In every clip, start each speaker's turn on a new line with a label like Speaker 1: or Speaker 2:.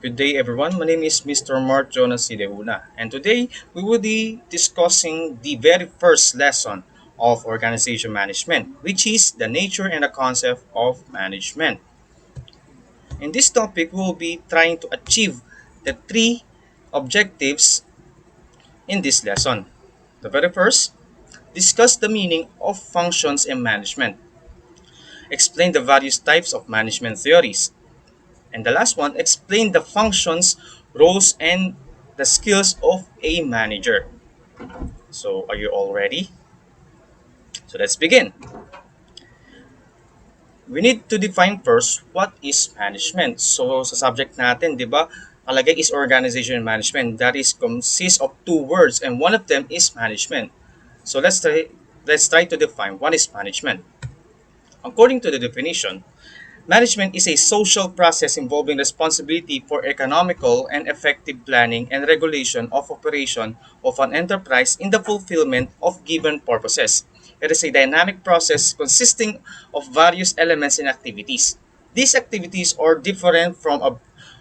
Speaker 1: Good day, everyone. My name is Mr. Mark Jonas Sidehuna, and today we will be discussing the very first lesson of organization management, which is the nature and the concept of management. In this topic, we will be trying to achieve the three objectives in this lesson. The very first, discuss the meaning of functions in management, explain the various types of management theories, and the last one, explain the functions, roles, and the skills of a manager. So, are you all ready? So, let's begin. We need to define first what is management. So, sa subject natin, di ba, kalagay is organization management. That is consists of two words and one of them is management. So, let's try to define what is management. According to the definition, management is a social process involving responsibility for economical and effective planning and regulation of operation of an enterprise in the fulfillment of given purposes. It is a dynamic process consisting of various elements and activities. These activities are different from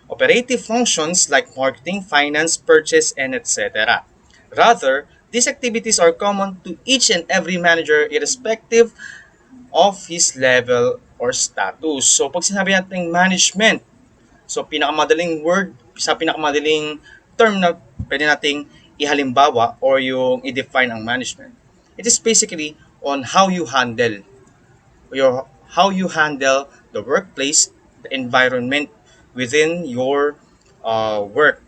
Speaker 1: operative functions like marketing, finance, purchase, and etc. Rather, these activities are common to each and every manager irrespective of his level or status. So pag sinabi natin management, so pinakamadaling word, sa pinakamadaling term na pwede nating ihalimbawa or yung i-define ang management. It is basically on how you handle the workplace, the environment within your work.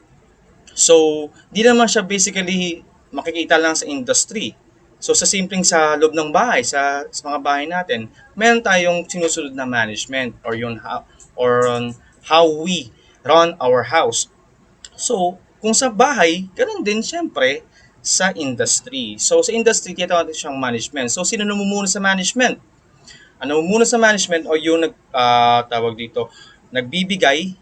Speaker 1: So, di naman siya basically makikita lang sa industry. So, sa simpleng sa loob ng bahay, sa mga bahay natin, meron tayong sinusunod na management or on how we run our house. So, kung sa bahay, ganun din siyempre sa industry. So, sa industry, tinatawag natin siyang management. So, sino namumuno sa management? Ang namumuno sa management o yung tawag dito, nagbibigay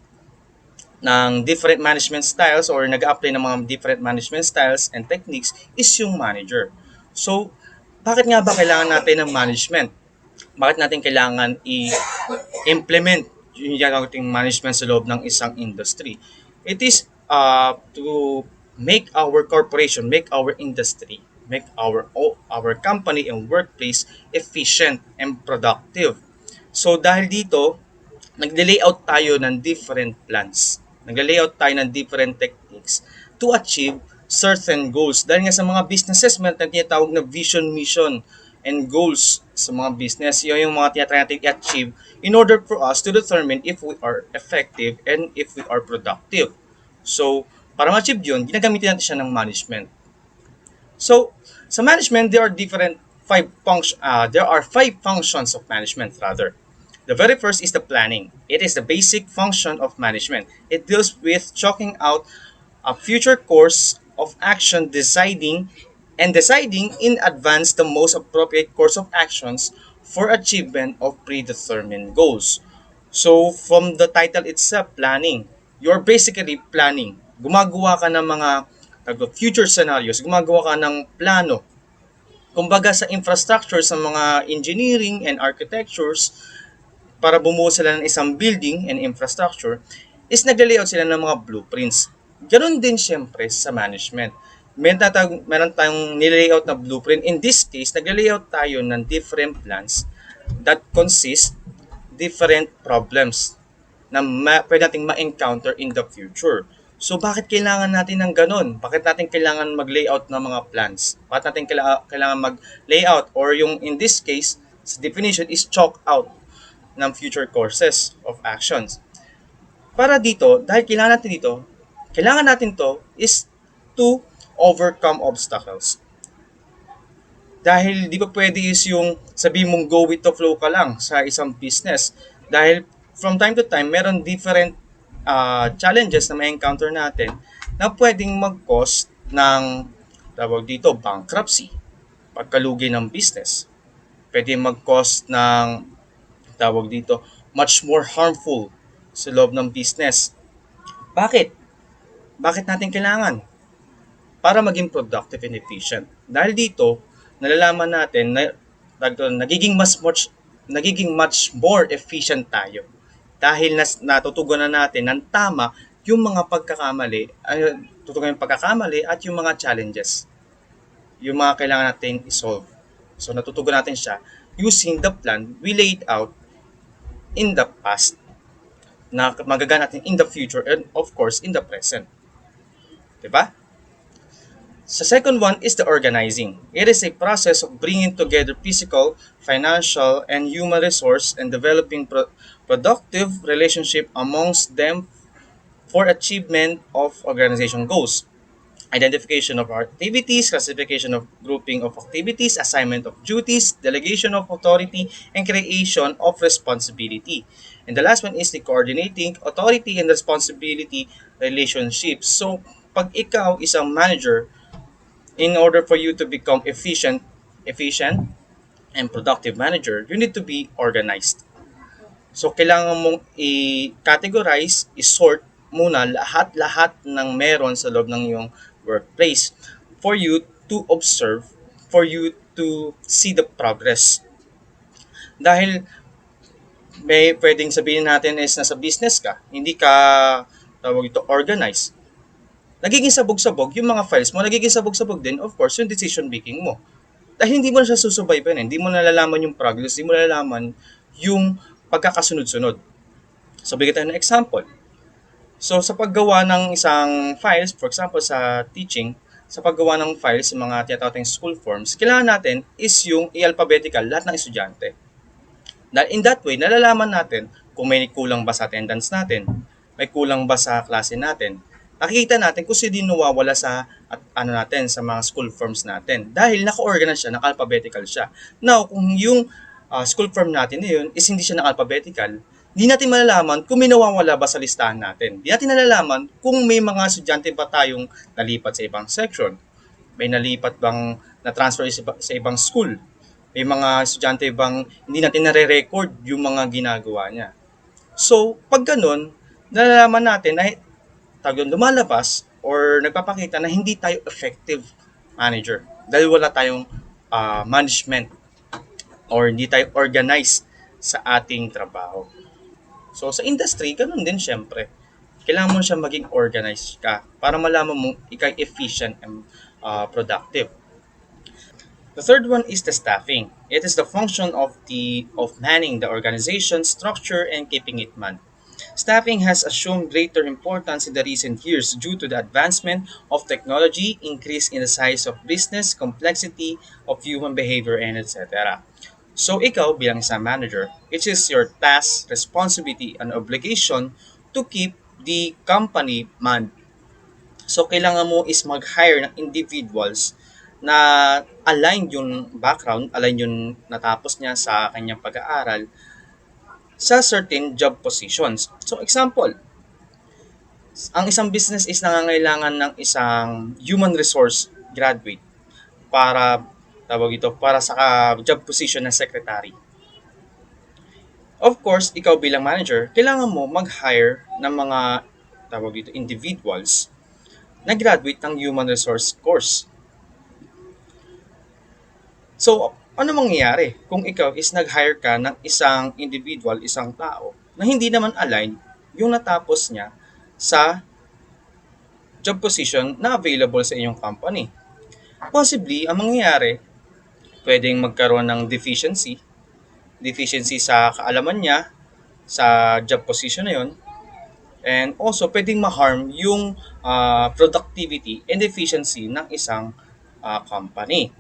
Speaker 1: ng different management styles or nag-apply ng mga different management styles and techniques is yung manager. So, bakit nga ba kailangan natin ng management? Bakit natin kailangan i-implement yung ginagawang management sa loob ng isang industry? It is to make our corporation, make our industry, make our company and workplace efficient and productive. So dahil dito, nagle-layout tayo ng different plans. Nagle-layout tayo ng different techniques to achieve certain goals. Dahil nga sa mga businesses, meron tayong tinatawag na vision, mission, and goals sa mga business. Yun yung mga tinatry natin i-achieve in order for us to determine if we are effective and if we are productive. So, para ma-achieve yun, ginagamitin natin siya ng management. So, sa management, there are five functions of management rather. The very first is the planning. It is the basic function of management. It deals with chalking out a future course of action, deciding in advance the most appropriate course of actions for achievement of predetermined goals. So, from the title itself, planning, you're basically planning. Gumagawa ka ng mga future scenarios, gumagawa ka ng plano. Kumbaga sa infrastructure, sa mga engineering and architectures, para bumuo sila ng isang building and infrastructure, is nagle-layout sila ng mga blueprints. Ganon din siyempre sa management. Meron tayong nilayout na blueprint. In this case, nagle-layout tayo ng different plans that consist different problems na pwede nating ma-encounter in the future. So, bakit kailangan natin ng ganon? Bakit natin kailangan mag-layout ng mga plans? Bakit natin kailangan mag-layout? Or yung in this case, sa definition is chalk out ng future courses of actions. Para dito, dahil kailangan natin to is to overcome obstacles. Dahil di ba pwede is yung sabi mong go with the flow ka lang sa isang business. Dahil from time to time, meron different challenges na may encounter natin na pwedeng mag-cause ng tawag dito, bankruptcy, pagkalugi ng business. Pwede mag-cause ng tawag dito, much more harmful sa loob ng business. Bakit? Bakit natin kailangan? Para maging productive and efficient. Dahil dito, nalalaman natin na nagiging much more efficient tayo. Dahil natutugunan natin ng tama yung mga pagkakamali, tutukan yung pagkakamali at yung mga challenges, yung mga kailangan natin i-solve. So natutugan natin siya using the plan we laid out in the past na magagana natin in the future and of course in the present. Diba? Sa second one is the organizing. It is a process of bringing together physical, financial, and human resource and developing productive relationship amongst them for achievement of organization goals. Identification of activities, classification of grouping of activities, assignment of duties, delegation of authority, and creation of responsibility. And the last one is the coordinating authority and responsibility relationships. So, pag ikaw isang manager, in order for you to become efficient and productive manager, you need to be organized. So, kailangan mong i-categorize, i-sort muna lahat-lahat ng meron sa loob ng iyong workplace for you to observe, for you to see the progress. Dahil may pwedeng sabihin natin is nasa business ka, hindi ka tawag ito organize. Nagiging sabog-sabog yung mga files mo, nagiging sabog-sabog din of course yung decision making mo. Dahil hindi mo na siya susubaybayan, hindi mo nalalaman yung progress, hindi mo nalalaman yung pagkakasunod-sunod. So, bigyan tayo ng example. So, sa paggawa ng isang files, for example, sa teaching, sa paggawa ng files sa mga tinatawag tayong school forms, kailangan natin is yung i-alphabetical lahat ng estudyante. Dahil in that way, nalalaman natin kung may kulang ba sa attendance natin, may kulang ba sa klase natin. Nakikita natin kung sino nawawala sa natin sa mga school forms natin. Dahil naka-organize siya, naka-alphabetical siya. Now, kung yung school form natin na yun is hindi siya naka-alphabetical, di natin malalaman kung may nawawala ba sa listahan natin. Di natin nalalaman kung may mga estudyante ba tayong nalipat sa ibang section. May nalipat bang na-transfer sa ibang school. May mga estudyante bang hindi natin nare-record yung mga ginagawa niya. So, pag ganun, nalalaman natin na lumalabas or nagpapakita na hindi tayo effective manager dahil wala tayong management or hindi tayo organized sa ating trabaho. So, sa industry, ganun din syempre. Kailangan mo siya maging organized ka para malaman mo ikay efficient and productive. The third one is the staffing. It is the function of manning the organization structure and keeping it manned. Staffing has assumed greater importance in the recent years due to the advancement of technology, increase in the size of business, complexity of human behavior, and etc. So ikaw bilang isang manager, it is your task, responsibility, and obligation to keep the company manned. So kailangan mo is mag-hire ng individuals na align yung background, align yung natapos niya sa kanyang pag-aaral sa certain job positions. So example, ang isang business is nangangailangan ng isang human resource graduate para para sa job position ng secretary. Of course, ikaw bilang manager, kailangan mo mag-hire ng mga individuals na graduate ng human resource course. So, ano mangyayari kung ikaw is nag-hire ka ng isang individual, isang tao, na hindi naman align yung natapos niya sa job position na available sa inyong company? Possibly, ang mangyayari, pwedeng magkaroon ng deficiency sa kaalaman niya sa job position na yun, and also pwedeng ma-harm yung productivity and efficiency ng isang company.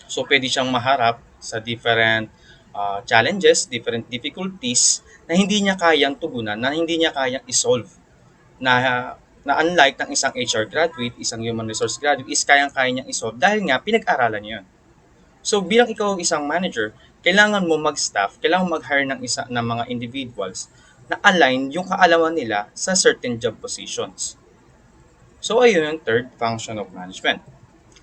Speaker 1: So, pwede siyang maharap sa different challenges, different difficulties na hindi niya kayang tugunan, na hindi niya kayang isolve. Na unlike ng isang HR graduate, isang human resource graduate, is kayang-kaya niyang isolve dahil nga pinag-aralan niya yun. So, bilang ikaw isang manager, kailangan mo mag-staff, kailangan mo mag-hire ng mga individuals na align yung kaalaman nila sa certain job positions. So, ayun yung third function of management.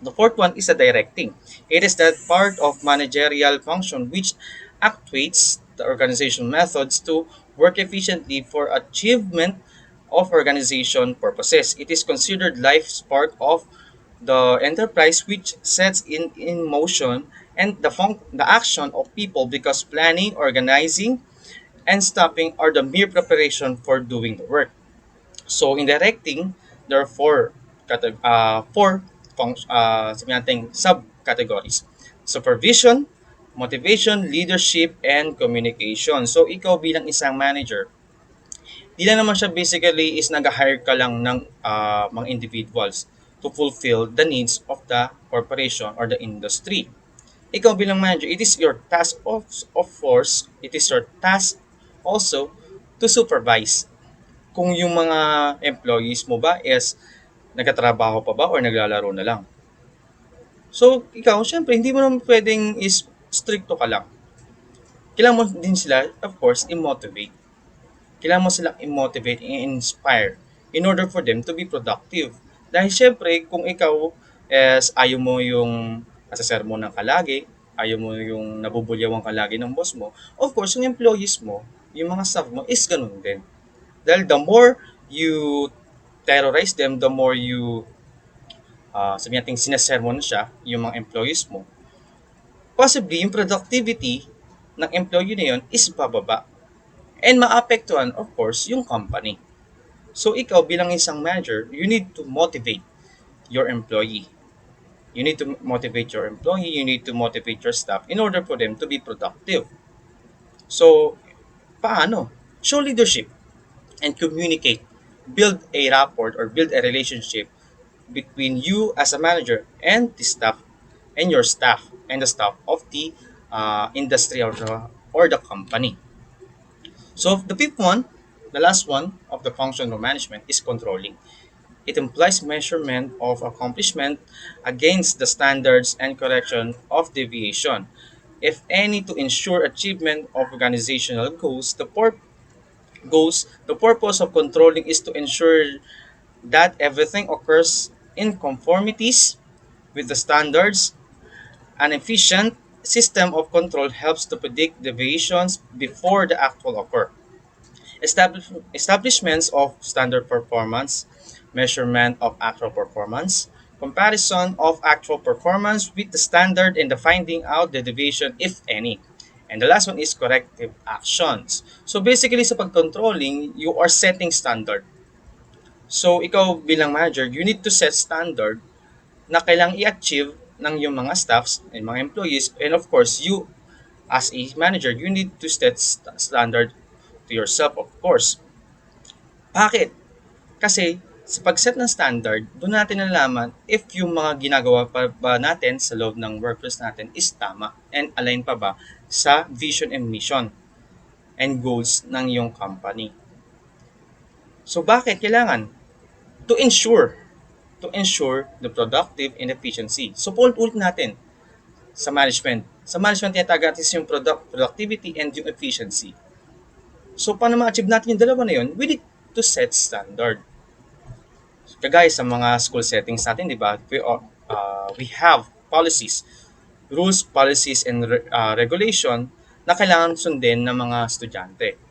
Speaker 1: The fourth one is the directing. It is that part of managerial function which actuates the organization methods to work efficiently for achievement of organization purposes. It is considered life part of the enterprise which sets in motion and the action of people because planning, organizing, and stopping are the mere preparation for doing the work. So in directing, there are sabi natin, subcategories. Supervision, motivation, leadership, and communication. So ikaw bilang isang manager, di lang naman siya basically is nag-hire ka lang ng mga individuals to fulfill the needs of the corporation or the industry. Ikaw bilang manager, it is your task of course, it is your task also to supervise kung yung mga employees mo ba is nagtatrabaho pa ba or naglalaro na lang. So, ikaw, syempre, hindi mo naman pwedeng is stricto ka lang. Kailangan mo din sila, of course, i-motivate. Kailangan mo silang i-motivate, i-inspire in order for them to be productive. Dahil syempre, kung ikaw is ayaw mo yung nasasermon ng kalagi, ayaw mo yung nabubulyawan kalagi ng boss mo, of course, yung employees mo, yung mga staff mo is ganun din. Dahil the more you terrorize them, the more you sabi natin sinesermon siya, yung mga employees mo, possibly yung productivity ng employee na yun is bababa. And maapektuhan, of course, yung company. So ikaw bilang isang manager, you need to motivate your employee. You need to motivate your employee, you need to motivate your staff in order for them to be productive. So, paano? Show leadership and communicate. Build a rapport or build a relationship between you as a manager and the staff and your staff and the staff of the industry or the company. So the fifth one, the last one of the function of management is controlling. It implies measurement of accomplishment against the standards and correction of deviation, if any, to ensure achievement of organizational goals. The purpose of controlling is to ensure that everything occurs in conformities with the standards. An efficient system of control helps to predict deviations before the actual occur. Establishments of standard performance, measurement of actual performance, comparison of actual performance with the standard, and the finding out the deviation if any. And the last one is corrective actions. So basically sa pag-controlling, you are setting standard. So ikaw bilang manager, you need to set standard na kailangang i-achieve ng yung mga staffs and mga employees, and of course you as a manager you need to set standard to yourself, of course. Bakit? Kasi sa pag-set ng standard, doon natin nalalaman if yung mga ginagawa pa ba natin sa loob ng workplace natin is tama and align pa ba sa vision and mission and goals ng iyong company. So bakit kailangan? To ensure the productive and efficiency. So ulit natin sa management. Sa management tinataga natin yung productivity and yung efficiency. So paano ma-achieve natin yung dalawa na yun? We need to set standard. Kagaya sa mga school settings natin, di ba? We have policies, rules, policies, and regulation na kailangan sundin ng mga estudyante.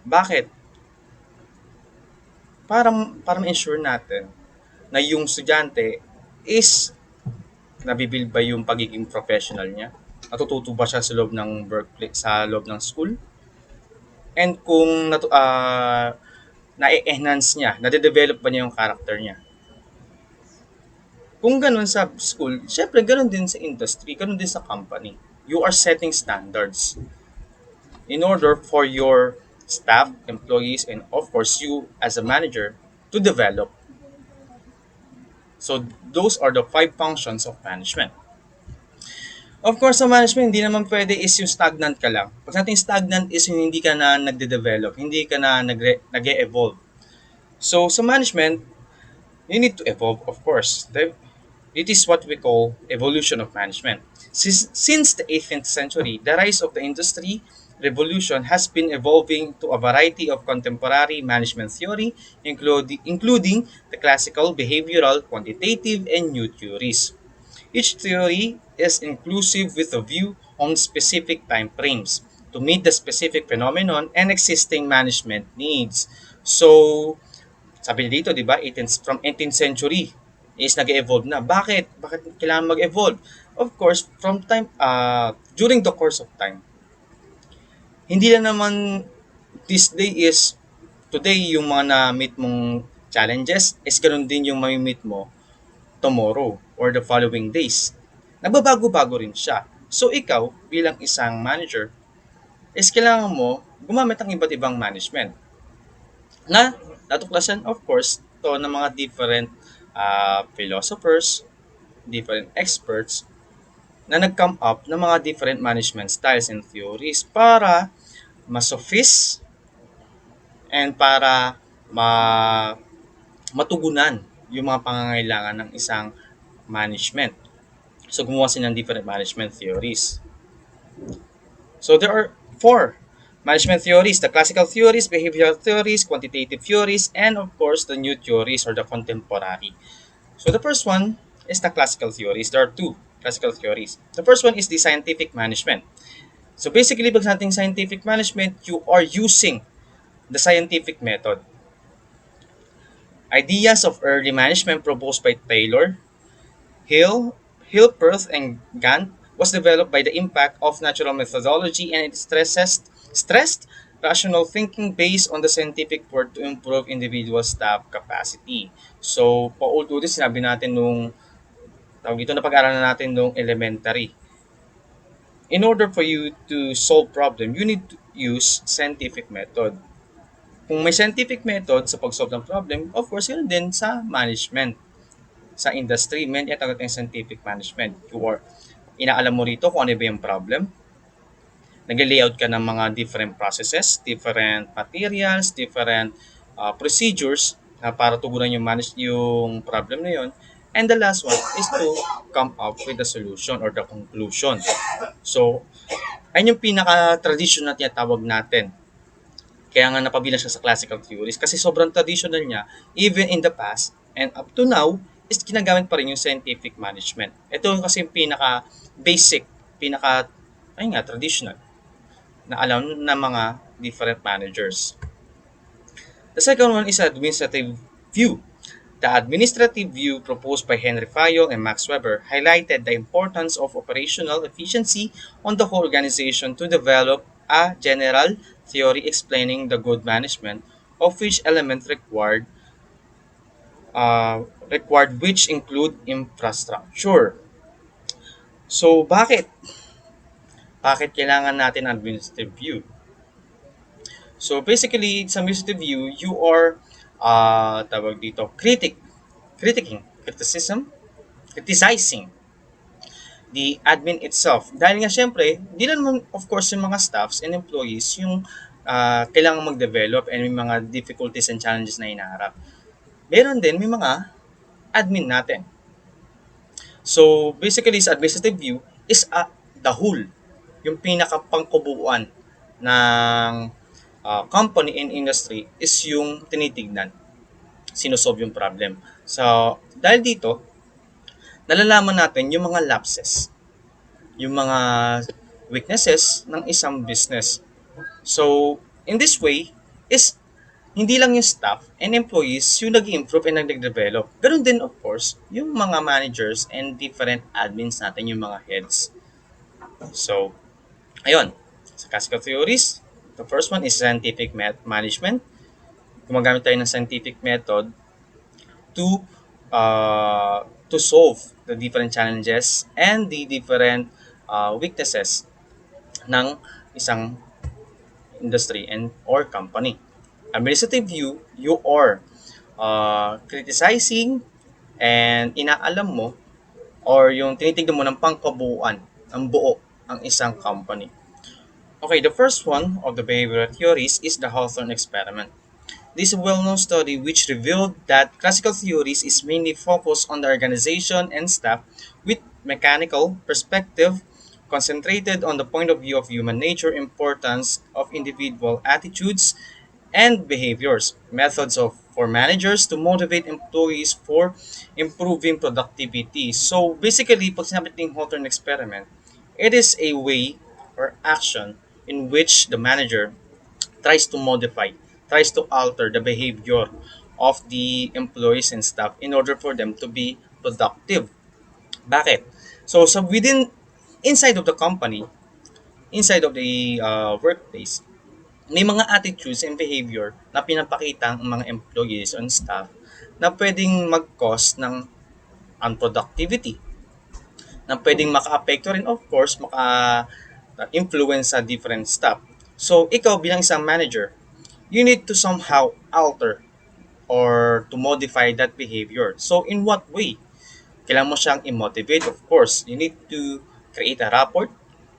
Speaker 1: Bakit? Para ma-ensure natin na yung estudyante is nabibuild ba yung pagiging professional niya? Natututo ba siya sa loob ng workplace, sa loob ng school? And kung na-enhance niya, nade-develop ba niya yung character niya? Kung ganun sa school, syempre ganun din sa industry, ganun din sa company. You are setting standards in order for your staff, employees, and of course you as a manager to develop. So those are the five functions of management. Of course, sa management, hindi naman pwede is yung stagnant ka lang. Pag natin stagnant is yung hindi ka na nagde-develop, hindi ka na nag-e-evolve. So, sa management, you need to evolve, of course. It is what we call evolution of management. Since the 18th century, the rise of the industry revolution has been evolving to a variety of contemporary management theory, including the classical, behavioral, quantitative, and new theories. Each theory is inclusive with a view on specific time frames to meet the specific phenomenon and existing management needs. So, sabi dito, di ba, from 18th century is nag-evolve na. Bakit? Bakit kailangan mag-evolve? Of course, during the course of time, hindi na naman this day is today yung mga na-meet mong challenges is ganun din yung may-meet mo tomorrow or the following days. Nagbabago-bago rin siya. So ikaw bilang isang manager is kailangan mo gumamit ng iba't ibang management na natuklasan of course to ng mga different philosophers, different experts na nag-come up ng mga different management styles and theories para ma-sophists and para ma matugunan yung mga pangangailangan ng isang management. So gumawa sila ng different management theories. So there are four management theories: the classical theories, behavioral theories, quantitative theories, and of course the new theories or the contemporary. So the first one is the classical theories. There are two classical theories. The first one is the scientific management. So basically, pag sa ating scientific management, you are using the scientific method. Ideas of early management proposed by Taylor, Hill, Perth, and Gantt was developed by the impact of natural methodology, and it stressed rational thinking based on the scientific work to improve individual staff capacity. So, paulit-ulit sinabi natin nung tawag dito na pag-aralan natin nung elementary. In order for you to solve problem, you need to use scientific method. Kung may scientific method sa pag-solve ng problem, of course, yun din sa management. Sa industry, may tinatawag tayong scientific management. Or inaalam mo rito kung ano ba yung problem. Nag-layout ka ng mga different processes, different materials, different procedures para tugunan yung problem na yun. And the last one is to come up with the solution or the conclusion. So, ayun yung pinaka-tradition na tinatawag natin. Kaya nga napabilang siya sa classical theories kasi sobrang traditional niya even in the past and up to now is ginagamit pa rin yung scientific management. Ito kasi yung pinaka-basic, ayun nga, traditional na alam ng mga different managers. The second one is administrative view. The administrative view proposed by Henry Fayol and Max Weber highlighted the importance of operational efficiency on the whole organization to develop a general theory explaining the good management of which element required which include infrastructure. So bakit? Bakit kailangan natin administrative view? So basically, sa administrative view, you are tawag dito, criticizing the admin itself. Dahil nga syempre, di na naman of course yung mga staffs and employees yung kailangan mag-develop and may mga difficulties and challenges na hinaharap. Meron din, may mga admin natin. So basically, sa administrative view is the whole, yung pinakapangkubuuan ng company and industry is yung tinitignan, sinosolve yung problem. So, dahil dito, nalalaman natin yung mga lapses, yung mga weaknesses ng isang business. So, in this way, is hindi lang yung staff and employees yung nag-improve and nag-develop. Ganun din, of course, yung mga managers and different admins natin, yung mga heads. So, ayun. Sa classical theories, the first one is scientific management. Gumagamit tayo ng scientific method to solve the different challenges and the different weaknesses ng isang industry and or company. Administrative view, you are criticizing and inaalam mo or yung tinitignan mo ng pangkabuuan ng buo ang isang company. Okay, the first one of the behavioral theories is the Hawthorne experiment. This is a well-known study which revealed that classical theories is mainly focused on the organization and staff with mechanical perspective concentrated on the point of view of human nature, importance of individual attitudes and behaviors, methods for managers to motivate employees for improving productivity. So basically, pag sinabi natin Hawthorne experiment, it is a way or action in which the manager tries to modify, tries to alter the behavior of the employees and staff in order for them to be productive. Bakit? So, inside of the company, inside of the workplace, may mga attitudes and behavior na pinapakita ang mga employees and staff na pwedeng mag-cause ng unproductivity, na pwedeng maka-apekto rin, of course, maka-influence sa different staff. So, ikaw bilang isang manager, you need to somehow alter or to modify that behavior. So, in what way? Kailangan mo siyang i-motivate, of course. You need to create a rapport.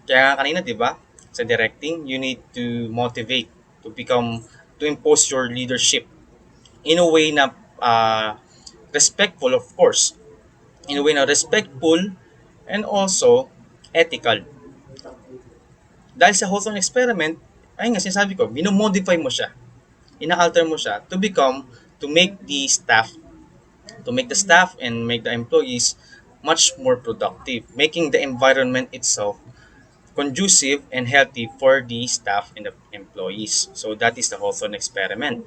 Speaker 1: Kaya nga kanina, di ba, sa directing, you need to motivate to become, to impose your leadership in a way na respectful, of course. In a way na respectful and also ethical. Dahil sa Hawthorne experiment, ayun nga, sinasabi ko, minomodify mo siya. Ina-alter mo siya to become, to make the staff, to make the staff and make the employees much more productive, making the environment itself conducive and healthy for the staff and the employees. So that is the Hawthorne experiment.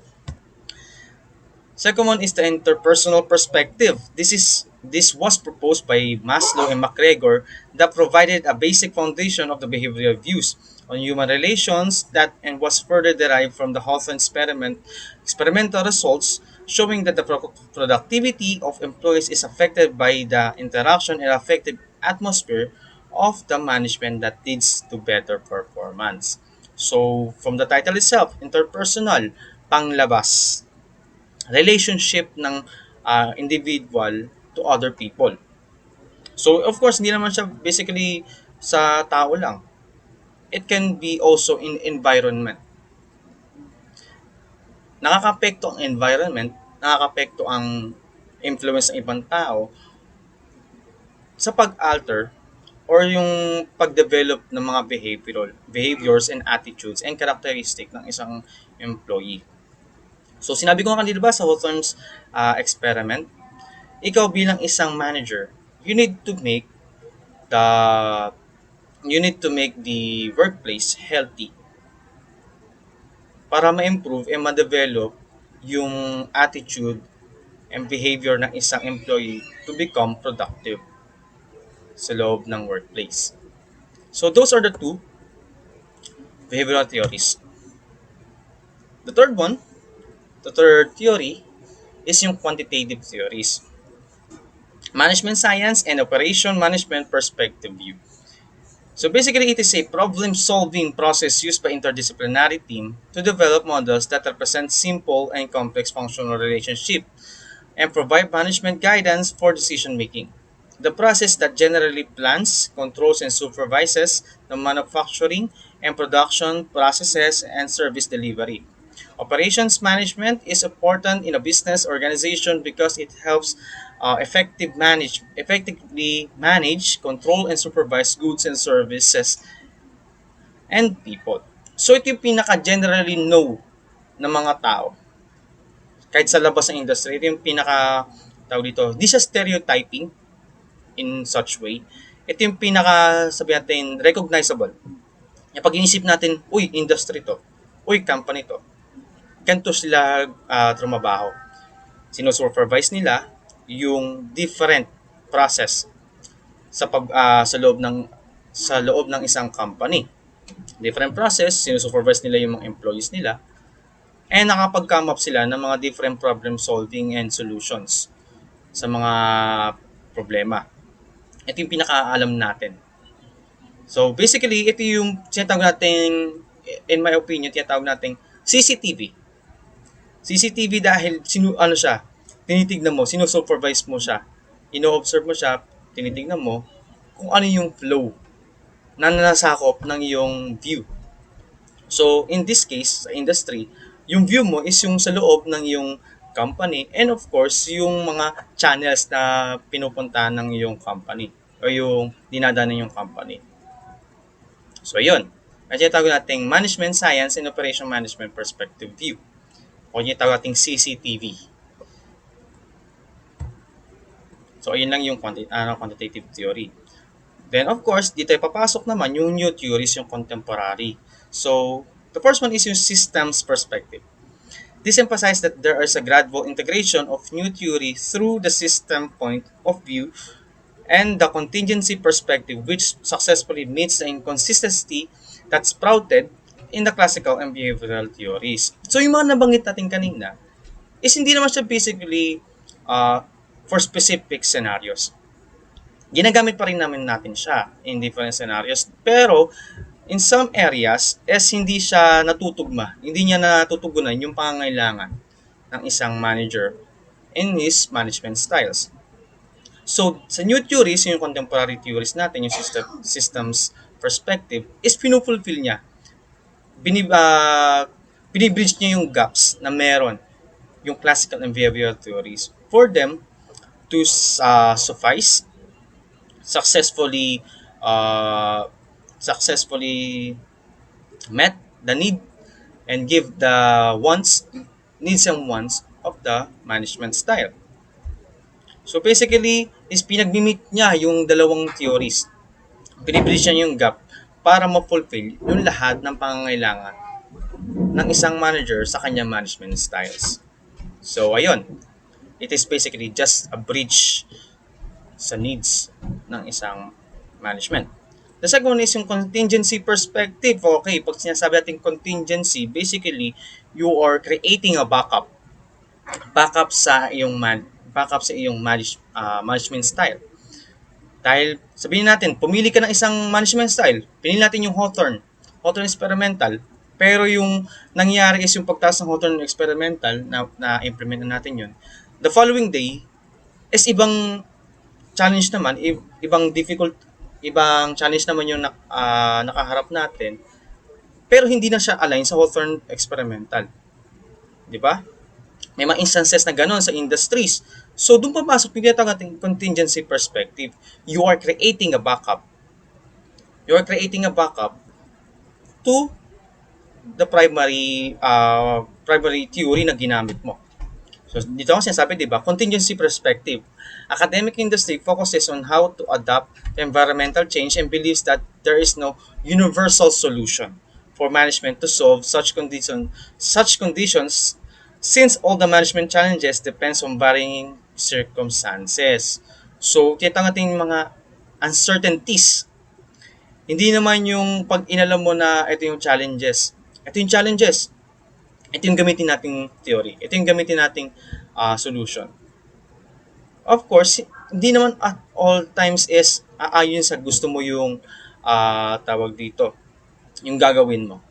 Speaker 1: Second one is the interpersonal perspective. This was proposed by Maslow and McGregor that provided a basic foundation of the behavioral views on human relations that and was further derived from the Hawthorne experimental results showing that the productivity of employees is affected by the interaction and affective atmosphere of the management that leads to better performance. So, from the title itself, interpersonal, panglabas, relationship ng individual to other people. So, of course, hindi naman siya basically sa tao lang. It can be also in environment. Nakakapekto ang environment, nakakapekto ang influence ng ibang tao sa pag-alter or yung pag-develop ng mga behaviors and attitudes and characteristic ng isang employee. So, sinabi ko nga kanina ba sa Hawthorne's experiment, ikaw bilang isang manager, you need to make the workplace healthy para ma-improve and ma-develop yung attitude and behavior ng isang employee to become productive sa loob ng workplace. So those are the two behavioral theories. The third one, the third theory is yung quantitative theories. Management science and operation management perspective view. So basically, it is a problem-solving process used by interdisciplinary team to develop models that represent simple and complex functional relationship and provide management guidance for decision making. The process that generally plans, controls, and supervises the manufacturing and production processes and service delivery. Operations management is important in a business organization because it helps effectively manage, control, and supervise goods and services and people. So ito yung pinaka-generally know ng mga tao. Kahit sa labas ng industry, ito yung tawag dito, di siya stereotyping in such way. Ito yung sabi natin, recognizable. Pag inisip natin, uy, industry to, uy, company to, ganito sila trumabaho. Sinusupervise nila yung different process sa loob ng isang company. Different process, sinusupervise nila yung mga employees nila, and nakapag-come up sila ng mga different problem solving and solutions sa mga problema. Ito yung pinakaalam natin. So basically, ito yung tinatawag natin, in my opinion, tinatawag natin CCTV. CCTV dahil tinitignan mo, sinusupervise mo siya, ino-observe mo siya, tinitignan mo kung ano yung flow na nasakop ng iyong view. So, in this case, sa industry, yung view mo is yung sa loob ng iyong company and of course, yung mga channels na pinupuntahan ng iyong company o yung dinadaan ng iyong company. So, yun. Ang tinatawag nating Management Science and Operation Management Perspective View o yung tinatawag nating CCTV. So, ayun lang yung quantitative theory. Then, of course, dito ay papasok naman yung new theories, yung contemporary. So, the first one is yung systems perspective. This emphasizes that there is a gradual integration of new theory through the system point of view and the contingency perspective which successfully meets the inconsistency that sprouted in the classical and behavioral theories. So yung mga nabanggit natin kanina is hindi naman siya basically for specific scenarios. Ginagamit pa rin natin siya in different scenarios. Pero in some areas is hindi siya natutugma. Hindi niya natutugunan yung pangangailangan ng isang manager in his management styles. So, sa new theories, yung contemporary theories natin, yung systems perspective, is pinufulfill niya. Binibridge niya yung gaps na meron yung classical and behavioral theories for them to suffice, successfully successfully met the need and give the needs and wants of the management style. So basically, is pinag-meet niya yung dalawang theories. Binibridge niya yung gap para ma-fulfill yung lahat ng pangangailangan ng isang manager sa kanyang management styles. So ayun, it is basically just a bridge sa needs ng isang management. The second one is yung contingency perspective. Okay, pag sinasabi natin contingency, basically, you are creating a backup sa iyong management style. Dahil sabihin natin, pumili ka ng isang management style. Pinili natin yung Hawthorne experimental. Pero yung nangyari is yung pagtaas ng Hawthorne experimental na implement na natin yun. The following day is ibang challenge naman, ibang challenge naman yung nakaharap natin. Pero hindi na siya align sa Hawthorne experimental. Di ba? May mga instances na gano'n sa industries. So, doon papasok yung ating contingency perspective. You are creating a backup. You are creating a backup to the primary theory na ginamit mo. So, dito ako sinasabi, di ba? Contingency perspective. Academic industry focuses on how to adapt to environmental change and believes that there is no universal solution for management to solve such conditions since all the management challenges depends on varying circumstances. So, kita natin yung mga uncertainties. Hindi naman yung pag inalam mo na ito yung challenges. Ito yung challenges. Ito yung gamitin nating theory. Ito yung gamitin nating solution. Of course, hindi naman at all times is aayon sa gusto mo yung tawag dito, yung gagawin mo.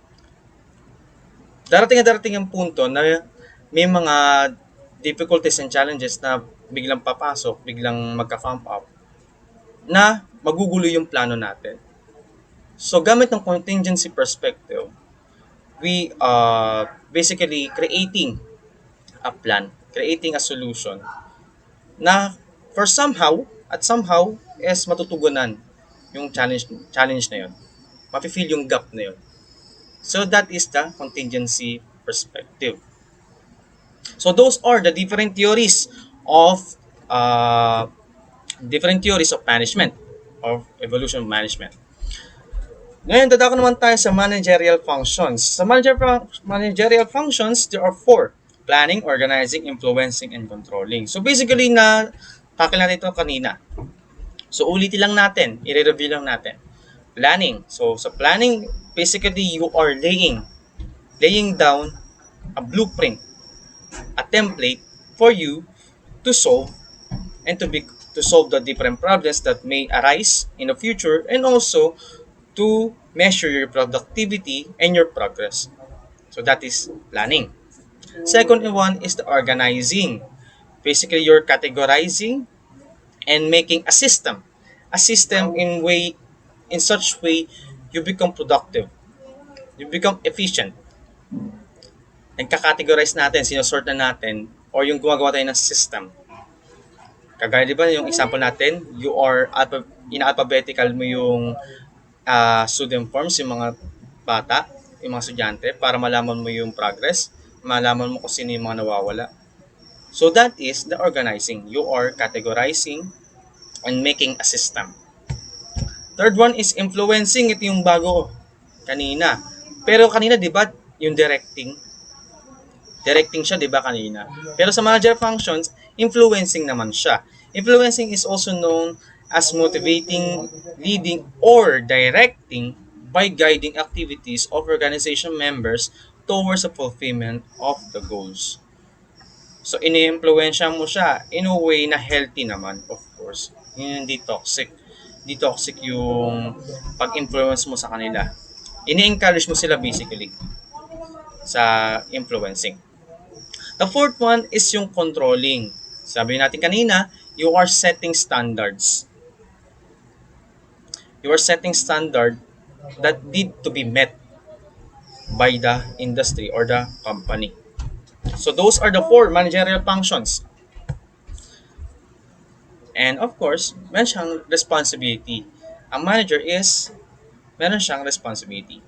Speaker 1: Darating ang punto na may mga difficulties and challenges na biglang papasok, biglang magka-come up, na magugulo yung plano natin. So, gamit ng contingency perspective, we basically creating a plan, creating a solution na somehow is matutugunan yung challenge na yun. Mapi-fill yung gap na yun. So that is the contingency perspective. So those are the different theories of management, of evolution of management. Ngayon, dadako naman tayo sa managerial functions. Sa managerial functions, there are 4. Planning, organizing, influencing, and controlling. So basically, tackle natin ito kanina. So ulitin lang natin, i-review lang natin. Planning. So sa planning, basically, you are laying down a blueprint, a template for you to solve and to solve the different problems that may arise in the future, and also to measure your productivity and your progress. So that is planning. Second one is the organizing. Basically, you're categorizing and making a system. A system in such way you become productive. You become efficient. Nagka-categorize natin, sinusort na natin, or yung gumagawa tayo ng system. Kagaya, di ba, yung example natin, you are ina-alphabetical mo yung student forms, yung mga bata, yung mga estudyante, para malaman mo yung progress, malaman mo kung sino yung mga nawawala. So that is the organizing. You are categorizing and making a system. Third one is influencing. Ito yung bago kanina. Pero kanina, di ba, yung directing siya, di ba, kanina? Pero sa manager functions, influencing naman siya. Influencing is also known as motivating, leading, or directing by guiding activities of organization members towards the fulfillment of the goals. So, ini-impluwensya mo siya in a way na healthy naman, of course. Hindi toxic. Hindi toxic yung pag-influence mo sa kanila. Ini-encourage mo sila basically sa influencing. The fourth one is yung controlling. Sabi natin kanina, you are setting standards. You are setting standard that need to be met by the industry or the company. So those are the four managerial functions. And of course, meron siyang responsibility. Ang manager is, meron siyang responsibility.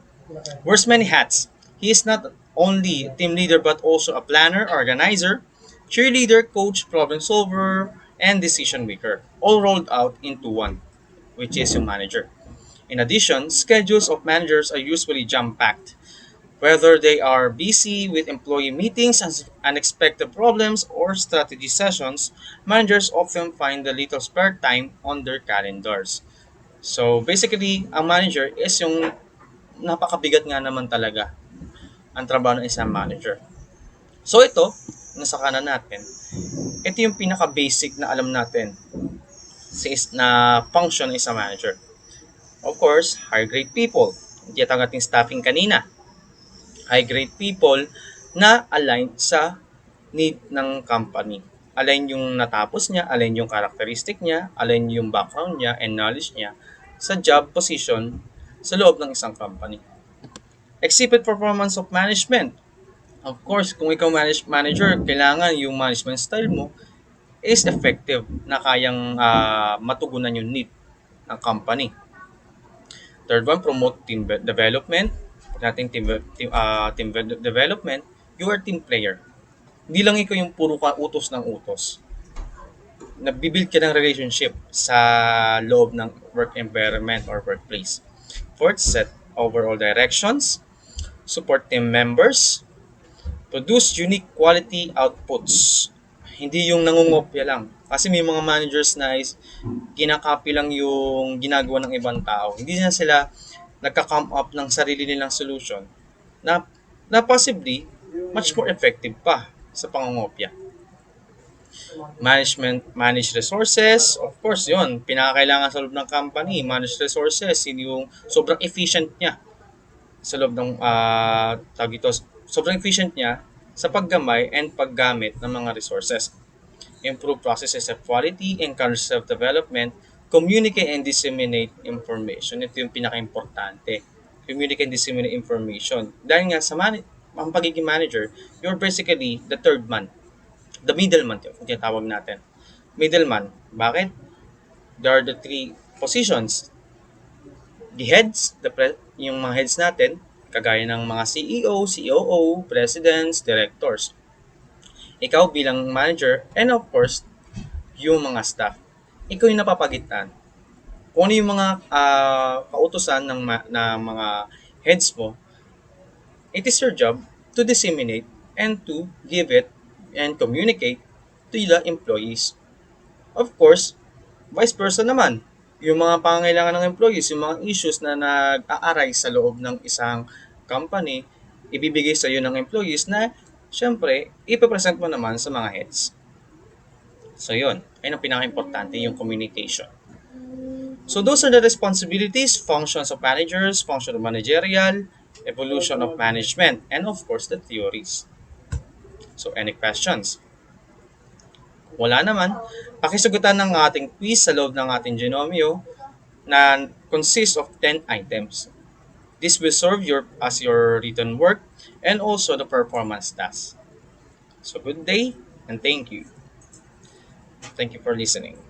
Speaker 1: Wears many hats. He is not only team leader but also a planner, organizer, cheerleader, coach, problem solver, and decision maker, all rolled out into one, which is yung manager. In addition, schedules of managers are usually jam-packed. Whether they are busy with employee meetings, unexpected problems, or strategy sessions, managers often find the little spare time on their calendars. So basically, ang manager is yung napakabigat nga naman talaga ang trabaho ng isang manager. So ito, nasa kanan natin, ito yung pinaka-basic na alam natin na function ng isang manager. Of course, hire great people. Hindi ang ating staffing kanina. Hire great people na align sa need ng company. Align yung natapos niya, align yung characteristic niya, align yung background niya and knowledge niya sa job position sa loob ng isang company. Exhibit performance of management. Of course, kung ikaw manager, kailangan yung management style mo is effective na kayang matugunan yung need ng company. Third one, promote team development. Pag natin team development, you are team player. Hindi lang ikaw yung puro ka utos ng utos. Nagbibuild ka ng relationship sa loob ng work environment or workplace. Fourth, set overall directions. Support team members. Produce unique quality outputs. Hindi yung nangungopya lang. Kasi may mga managers na kinakopy lang yung ginagawa ng ibang tao. Hindi na sila nagka-come up ng sarili nilang solution na possibly much more effective pa sa pangungopya. Manage resources. Of course, yun. Pinakakailangan sa loob ng company. Manage resources. Yung sobrang efficient niya sa loob ng sobrang efficient niya sa paggamay and paggamit ng mga resources. Improve processes of quality, encourage self-development, communicate and disseminate information. Ito yung pinaka-importante. Communicate and disseminate information. Dahil nga sa ang pagiging manager, you're basically the third man. The middleman, yung tinatawag natin. Middleman. Bakit? There are the three positions. The heads, yung mga heads natin, kagaya ng mga CEO, COO, presidents, directors. Ikaw bilang manager, and of course, yung mga staff. Ikaw yung napapagitan. Kung ano yung mga kautusan ng mga heads mo, it is your job to disseminate and to give it and communicate to the employees. Of course, vice versa naman. Yung mga pangangailangan ng employees, yung mga issues na nag-a-arise sa loob ng isang company, ibibigay sa iyo ng employees na, syempre, ipapresent mo naman sa mga heads. So yun, ayun ang pinaka-importante, yung communication. So those are the responsibilities, functions of managers, function of managerial, evolution of management, and of course, the theories. So any questions? Wala naman. Pakisugutan ng ating quiz sa loob ng ating Genomio na consists of 10 items. This will serve as your written work and also the performance task. So good day and thank you. Thank you for listening.